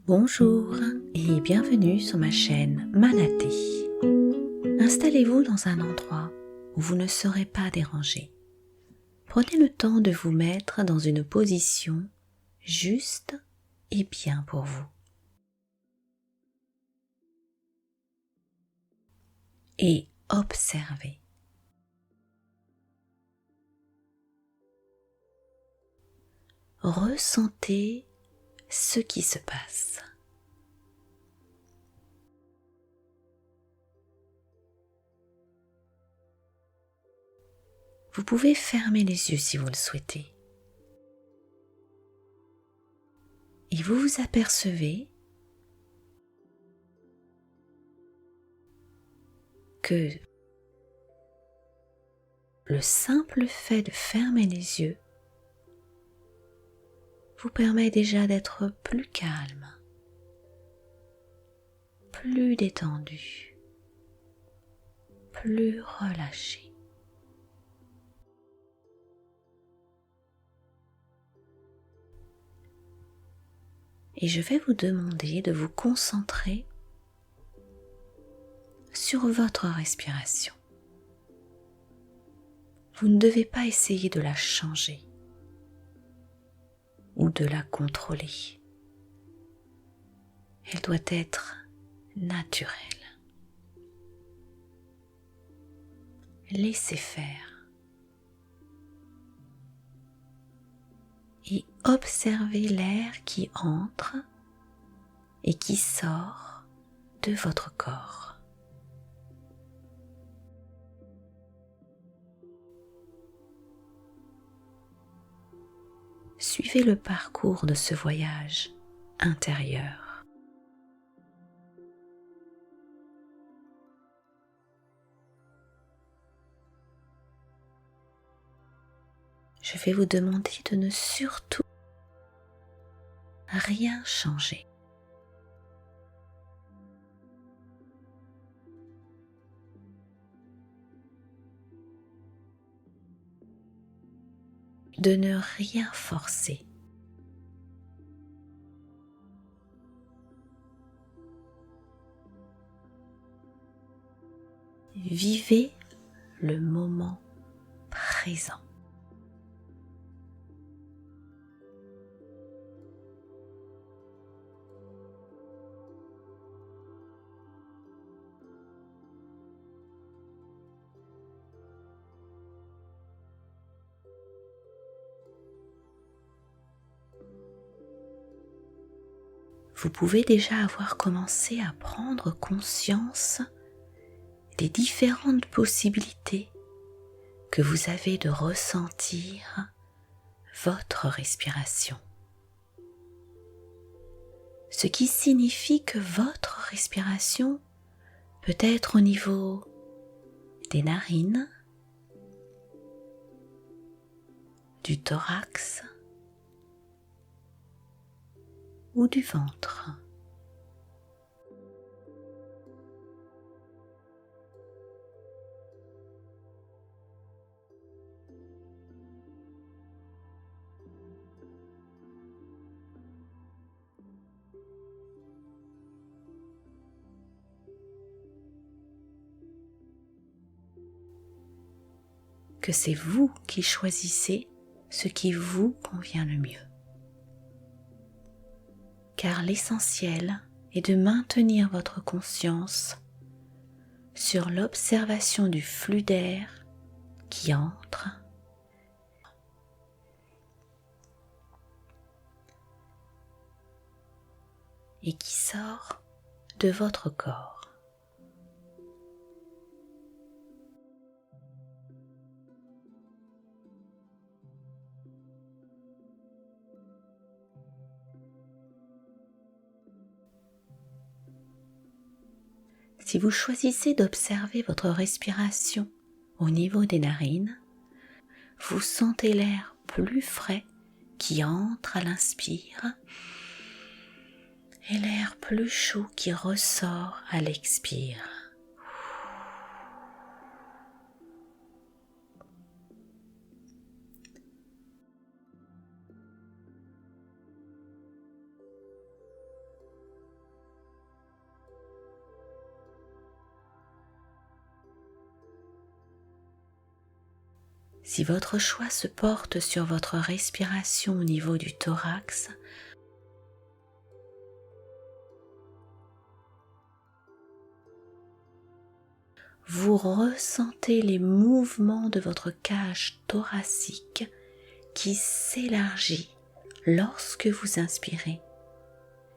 Bonjour et bienvenue sur ma chaîne Manaté. Installez-vous dans un endroit où vous ne serez pas dérangé. Prenez le temps de vous mettre dans une position juste et bien pour vous. Et observez. Ressentez ce qui se passe. Vous pouvez fermer les yeux si vous le souhaitez. Et vous vous apercevez que le simple fait de fermer les yeux vous permet déjà d'être plus calme, plus détendu, plus relâché. Et je vais vous demander de vous concentrer sur votre respiration. Vous ne devez pas essayer de la changer ou de la contrôler. Elle doit être naturelle. Laissez faire et observez l'air qui entre et qui sort de votre corps. Suivez le parcours de ce voyage intérieur. Je vais vous demander de ne surtout rien changer. De ne rien forcer. Vivez le moment présent. Vous pouvez déjà avoir commencé à prendre conscience des différentes possibilités que vous avez de ressentir votre respiration. Ce qui signifie que votre respiration peut être au niveau des narines, du thorax ou du ventre. Que c'est vous qui choisissez ce qui vous convient le mieux. Car l'essentiel est de maintenir votre conscience sur l'observation du flux d'air qui entre et qui sort de votre corps. Si vous choisissez d'observer votre respiration au niveau des narines, vous sentez l'air plus frais qui entre à l'inspire et l'air plus chaud qui ressort à l'expire. Si votre choix se porte sur votre respiration au niveau du thorax, vous ressentez les mouvements de votre cage thoracique qui s'élargit lorsque vous inspirez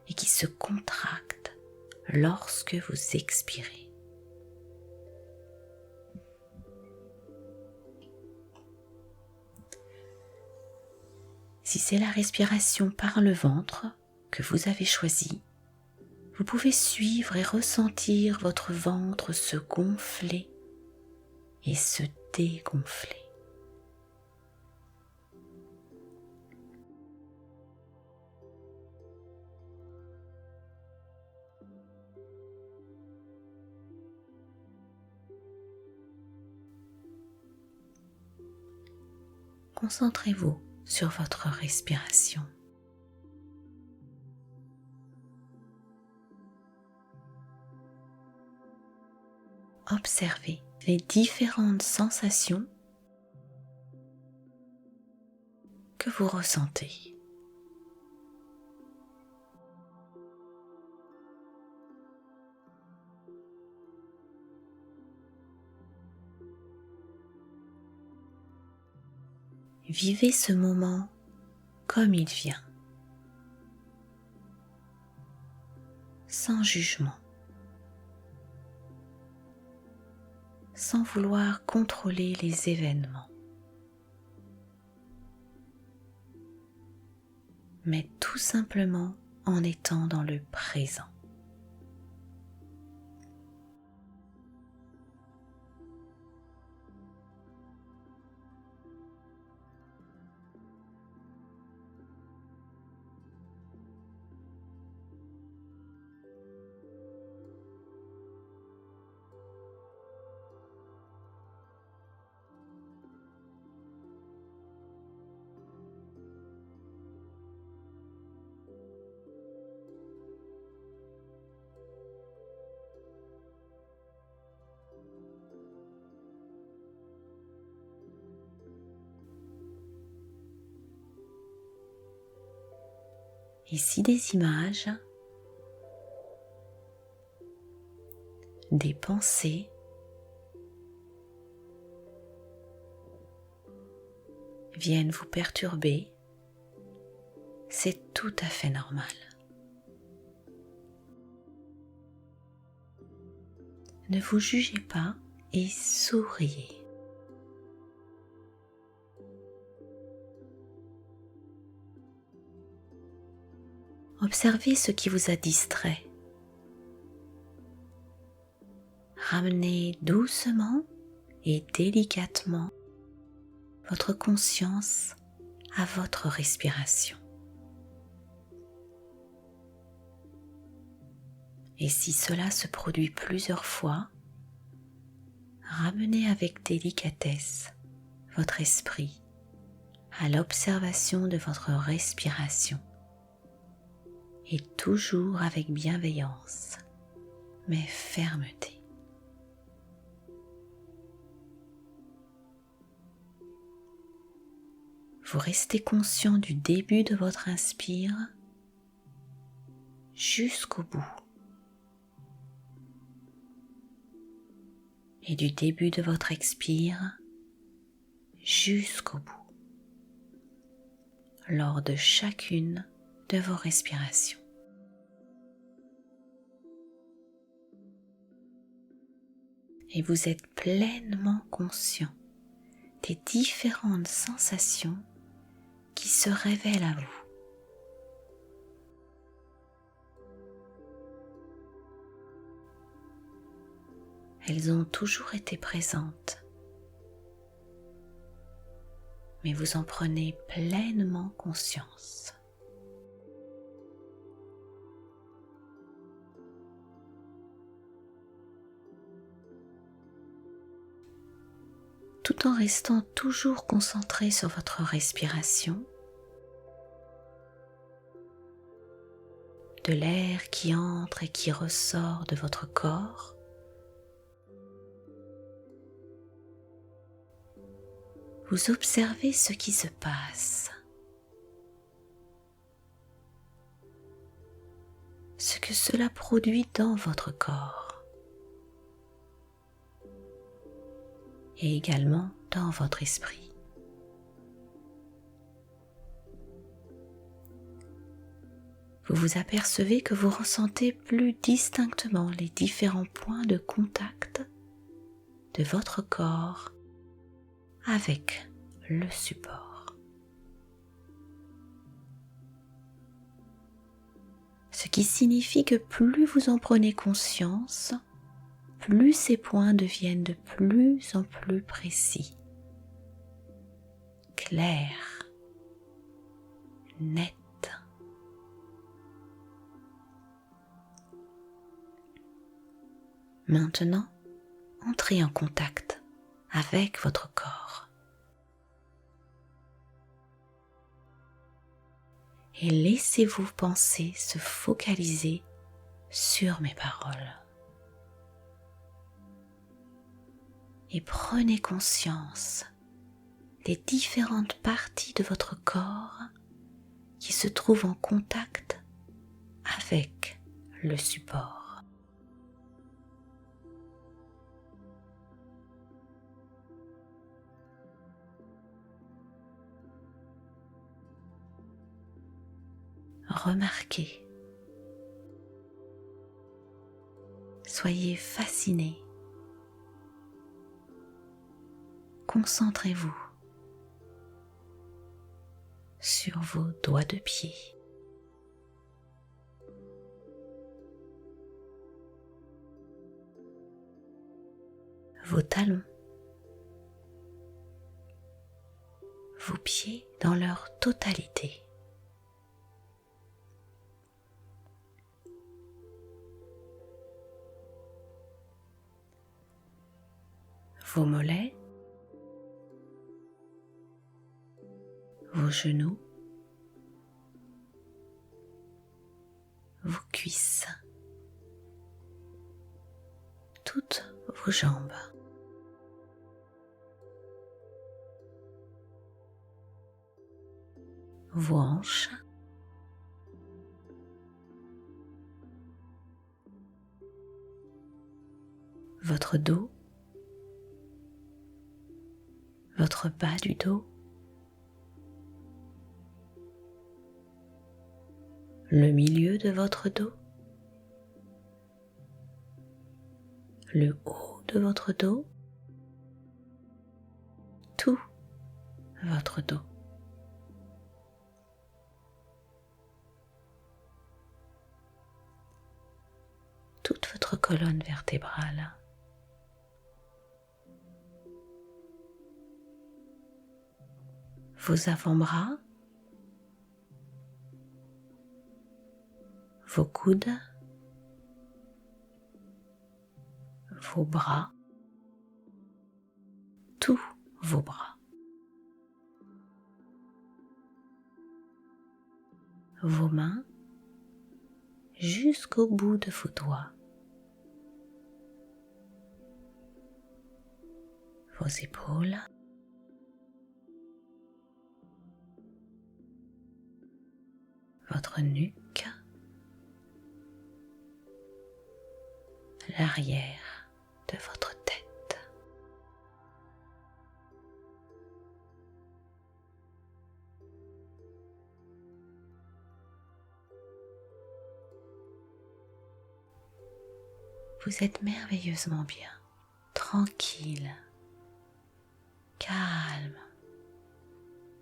et qui se contracte lorsque vous expirez. Si c'est la respiration par le ventre que vous avez choisie, vous pouvez suivre et ressentir votre ventre se gonfler et se dégonfler. Concentrez-vous sur votre respiration. Observez les différentes sensations que vous ressentez. Vivez ce moment comme il vient, sans jugement, sans vouloir contrôler les événements, mais tout simplement en étant dans le présent. Et si des images, des pensées viennent vous perturber, c'est tout à fait normal. Ne vous jugez pas et souriez. Observez ce qui vous a distrait. Ramenez doucement et délicatement votre conscience à votre respiration. Et si cela se produit plusieurs fois, ramenez avec délicatesse votre esprit à l'observation de votre respiration et toujours avec bienveillance, mais fermeté. Vous restez conscient du début de votre inspire jusqu'au bout et du début de votre expire jusqu'au bout lors de chacune de vos respirations. Et vous êtes pleinement conscient des différentes sensations qui se révèlent à vous. Elles ont toujours été présentes, mais vous en prenez pleinement conscience. Tout en restant toujours concentré sur votre respiration, de l'air qui entre et qui ressort de votre corps, vous observez ce qui se passe, ce que cela produit dans votre corps et également dans votre esprit. Vous vous apercevez que vous ressentez plus distinctement les différents points de contact de votre corps avec le support. Ce qui signifie que plus vous en prenez conscience, plus ces points deviennent de plus en plus précis, clairs, nets. Maintenant, entrez en contact avec votre corps et laissez-vous penser se focaliser sur mes paroles. Et prenez conscience des différentes parties de votre corps qui se trouvent en contact avec le support. Remarquez, soyez fasciné, concentrez-vous sur vos doigts de pied, vos talons, vos pieds dans leur totalité. Vos mollets, vos genoux, vos cuisses, toutes vos jambes. Vos hanches, votre dos, votre bas du dos, le milieu de votre dos, le haut de votre dos, tout votre dos. Toute votre colonne vertébrale. Vos avant-bras, vos coudes, vos bras, tous vos bras, vos mains jusqu'au bout de vos doigts, vos épaules, votre nuque, l'arrière de votre tête. Vous êtes merveilleusement bien, tranquille, calme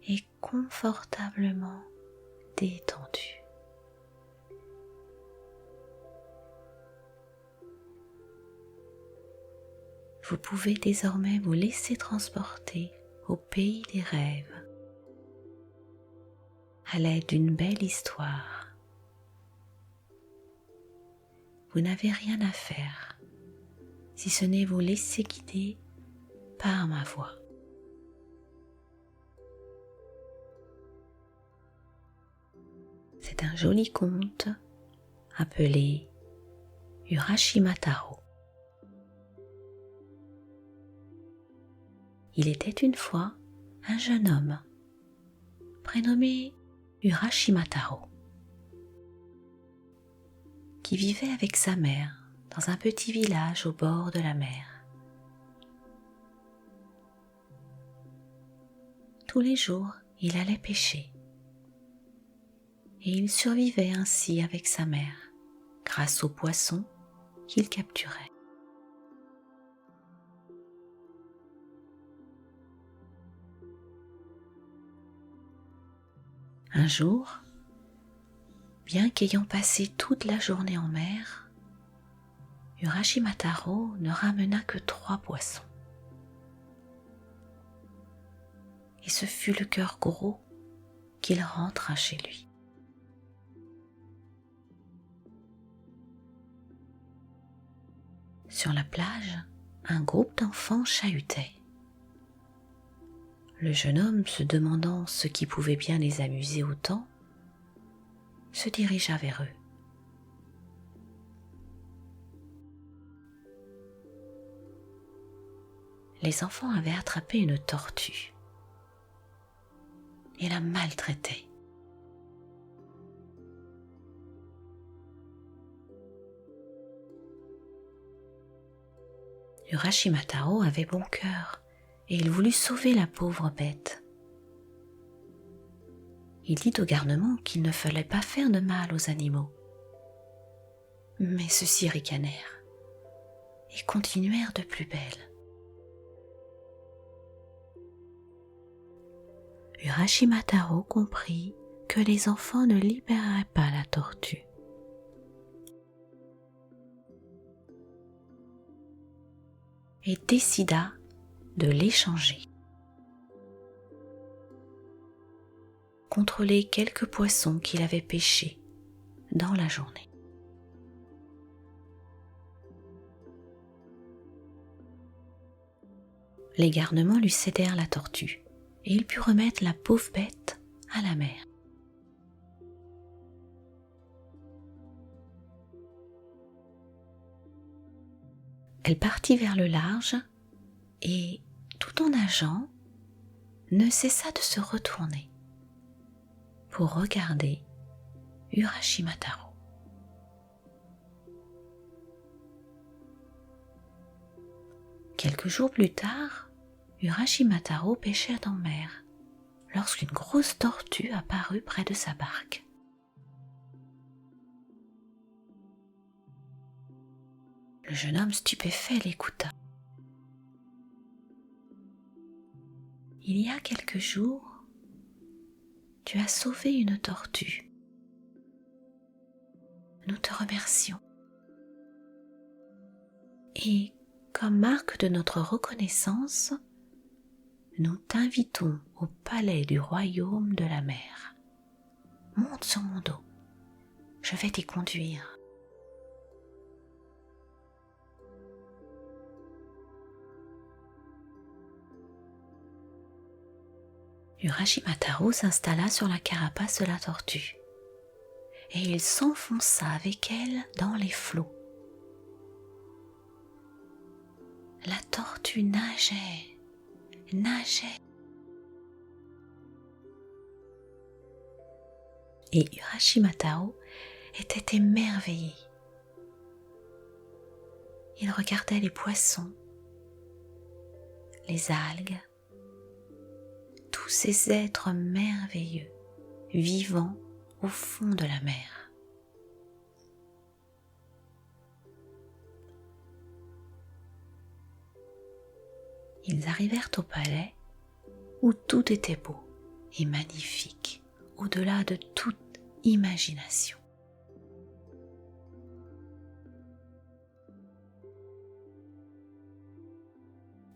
et confortablement détendu. Vous pouvez désormais vous laisser transporter au pays des rêves à l'aide d'une belle histoire. Vous n'avez rien à faire si ce n'est vous laisser guider par ma voix. C'est un joli conte appelé Urashima Taro. Il était une fois un jeune homme prénommé Urashima Taro, qui vivait avec sa mère dans un petit village au bord de la mer. Tous les jours, il allait pêcher et il survivait ainsi avec sa mère grâce aux poissons qu'il capturait. Un jour, bien qu'ayant passé toute la journée en mer, Urashima Taro ne ramena que 3 poissons. Et ce fut le cœur gros qu'il rentra chez lui. Sur la plage, un groupe d'enfants chahutait. Le jeune homme, se demandant ce qui pouvait bien les amuser autant, se dirigea vers eux. Les enfants avaient attrapé une tortue et la maltraitaient. Urashima Taro avait bon cœur et il voulut sauver la pauvre bête. Il dit au garnement qu'il ne fallait pas faire de mal aux animaux. Mais ceux-ci ricanèrent et continuèrent de plus belle. Urashima Taro comprit que les enfants ne libéreraient pas la tortue. Et décida de l'échanger contre les quelques poissons qu'il avait pêchés dans la journée. Les garnements lui cédèrent la tortue et il put remettre la pauvre bête à la mer. Elle partit vers le large et, tout en nageant, ne cessa de se retourner pour regarder Urashima Taro. Quelques jours plus tard, Urashima Taro pêchait en mer lorsqu'une grosse tortue apparut près de sa barque. Le jeune homme stupéfait l'écouta. Il y a quelques jours, tu as sauvé une tortue. Nous te remercions. Et comme marque de notre reconnaissance, nous t'invitons au palais du royaume de la mer. Monte sur mon dos, je vais t'y conduire. Urashima Taro s'installa sur la carapace de la tortue et il s'enfonça avec elle dans les flots. La tortue nageait, et Urashima Taro était émerveillé. Il regardait les poissons, les algues, tous ces êtres merveilleux vivant au fond de la mer. Ils arrivèrent au palais où tout était beau et magnifique, au-delà de toute imagination.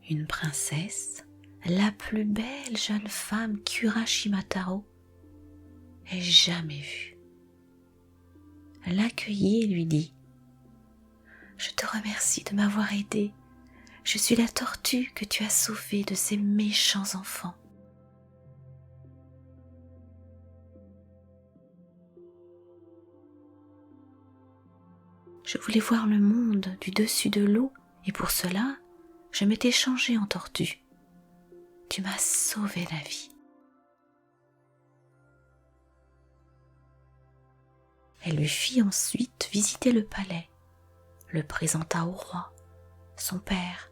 Une princesse, la plus belle jeune femme qu'Urashima Taro ait jamais vue, l'accueillit et lui dit « Je te remercie de m'avoir aidé. Je suis la tortue que tu as sauvée de ces méchants enfants. » Je voulais voir le monde du dessus de l'eau et pour cela, je m'étais changée en tortue. tu m'as sauvé la vie. » Elle lui fit ensuite visiter le palais, le présenta au roi, son père,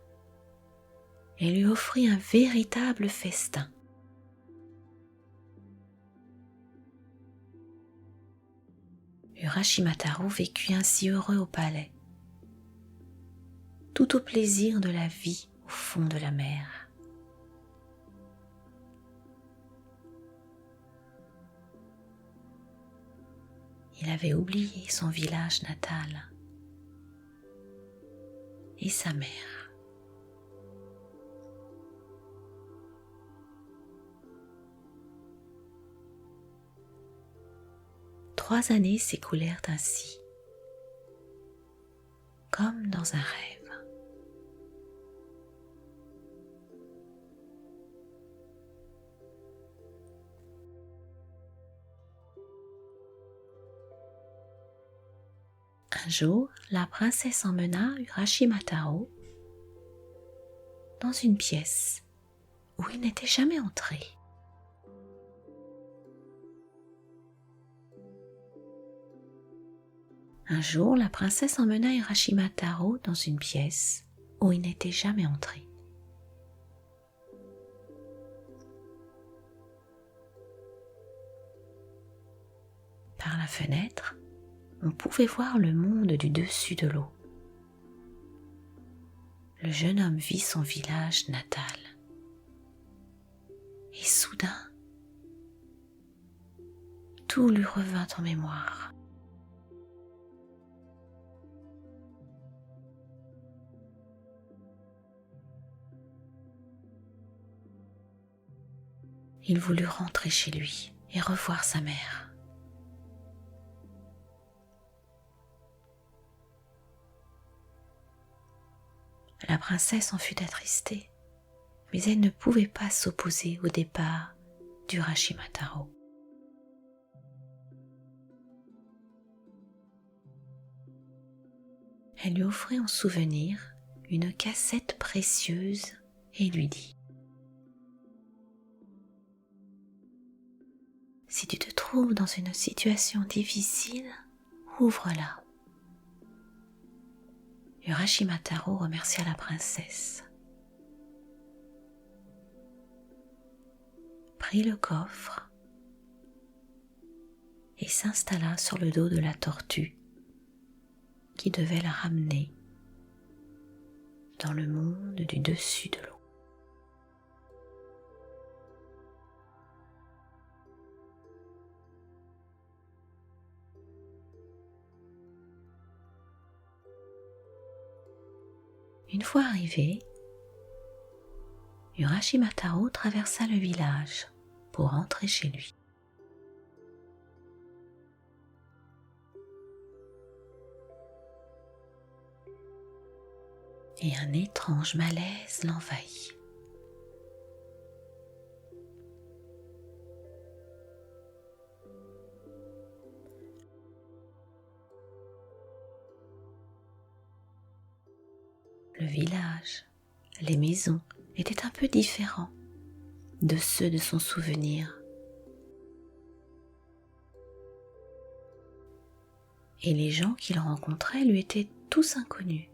et lui offrit un véritable festin. Urashimataro vécut ainsi heureux au palais, tout au plaisir de la vie au fond de la mer. Il avait oublié son village natal et sa mère. Trois années s'écoulèrent ainsi, comme dans un rêve. Un jour, la princesse emmena Urashimataro dans une pièce où il n'était jamais entré. Un jour, la princesse emmena Urashimataro dans une pièce où il n'était jamais entré. Par la fenêtre, on pouvait voir le monde du dessus de l'eau. Le jeune homme vit son village natal. Et soudain, tout lui revint en mémoire. Il voulut rentrer chez lui et revoir sa mère. La princesse en fut attristée, mais elle ne pouvait pas s'opposer au départ d'Urashimataro. Elle lui offrit en souvenir une cassette précieuse et lui dit : « Si tu te trouves dans une situation difficile, ouvre-la. » Urashimataro remercia la princesse, prit le coffre et s'installa sur le dos de la tortue qui devait la ramener dans le monde du dessus de l'eau. Une fois arrivé, Urashimataro traversa le village pour rentrer chez lui. Et un étrange malaise l'envahit. Le village, les maisons étaient un peu différents de ceux de son souvenir. Et les gens qu'il rencontrait lui étaient tous inconnus.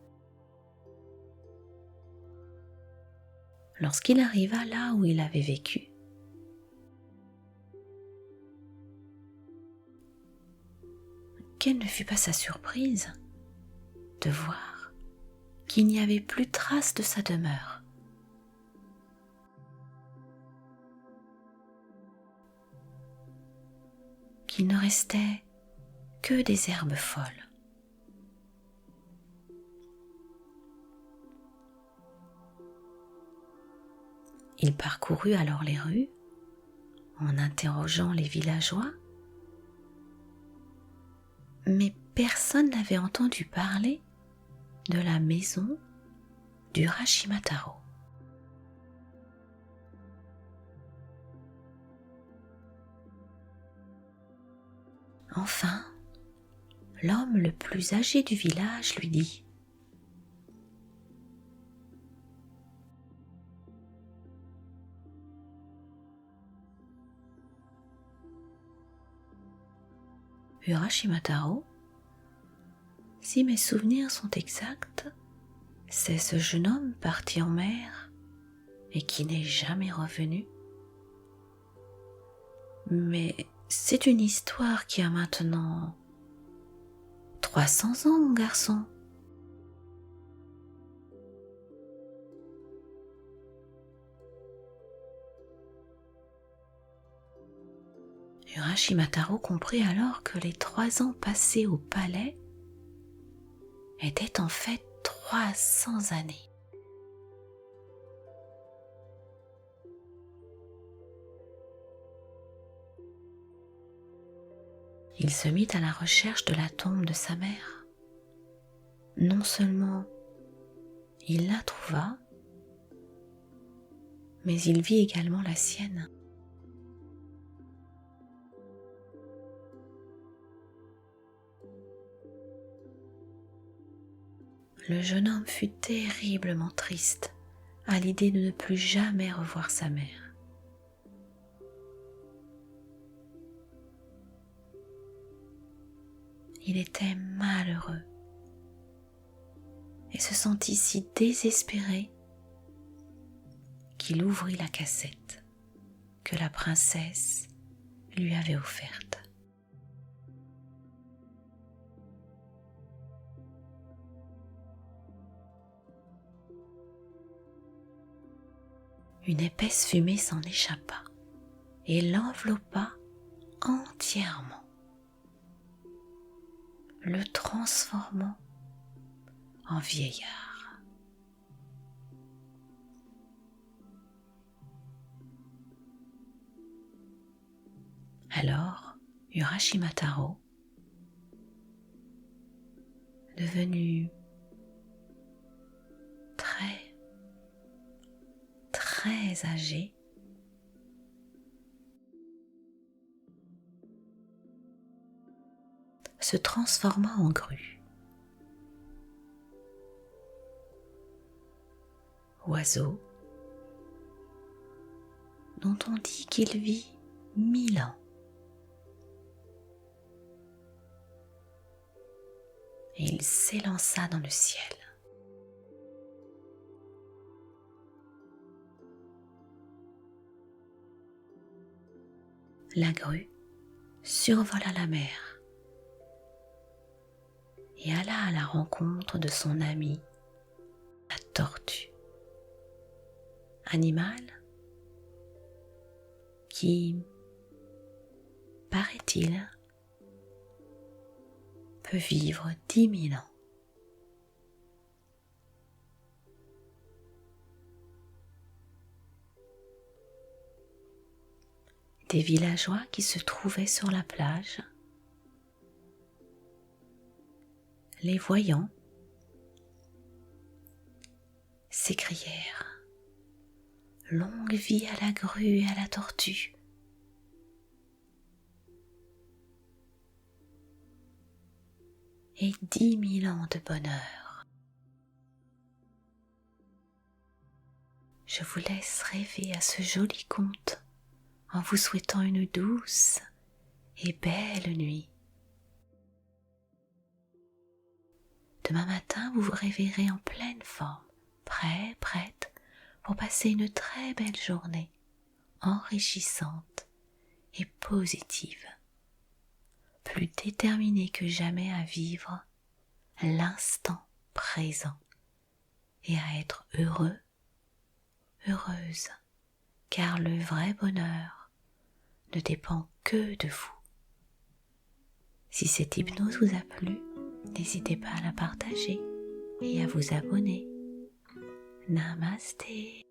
Lorsqu'il arriva là où il avait vécu, quelle ne fut pas sa surprise de voir qu'il n'y avait plus trace de sa demeure. Qu'il ne restait que des herbes folles. Il parcourut alors les rues en interrogeant les villageois, mais personne n'avait entendu parler de la maison d'Urashimataro. Enfin, l'homme le plus âgé du village lui dit : « Urashima Taro, si mes souvenirs sont exacts, c'est ce jeune homme parti en mer et qui n'est jamais revenu. Mais c'est une histoire qui a maintenant 300 ans, mon garçon. Urashima Taro comprit alors que les 3 ans passés au palais étaient en fait 300 années. Il se mit à la recherche de la tombe de sa mère. Non seulement il la trouva, mais il vit également la sienne. Le jeune homme fut terriblement triste à l'idée de ne plus jamais revoir sa mère. Il était malheureux et se sentit si désespéré qu'il ouvrit la cassette que la princesse lui avait offerte. Une épaisse fumée s'en échappa et l'enveloppa entièrement, le transformant en vieillard. Alors, Urashima Taro, devenu très âgé, se transforma en grue. Oiseau dont on dit qu'il vit 1000 ans. Et il s'élança dans le ciel. La grue survola la mer et alla à la rencontre de son ami, la tortue, animal qui, paraît-il, peut vivre 10 000 ans. Des villageois qui se trouvaient sur la plage, les voyant, s'écrièrent « Longue vie à la grue et à la tortue !» et 10 000 ans de bonheur. Je vous laisse rêver à ce joli conte en vous souhaitant une douce et belle nuit. Demain matin, vous vous réveillerez en pleine forme, prête pour passer une très belle journée, enrichissante et positive, plus déterminée que jamais à vivre l'instant présent et à être heureux, heureuse, car le vrai bonheur ne dépend que de vous. Si cette hypnose vous a plu, n'hésitez pas à la partager et à vous abonner. Namasté.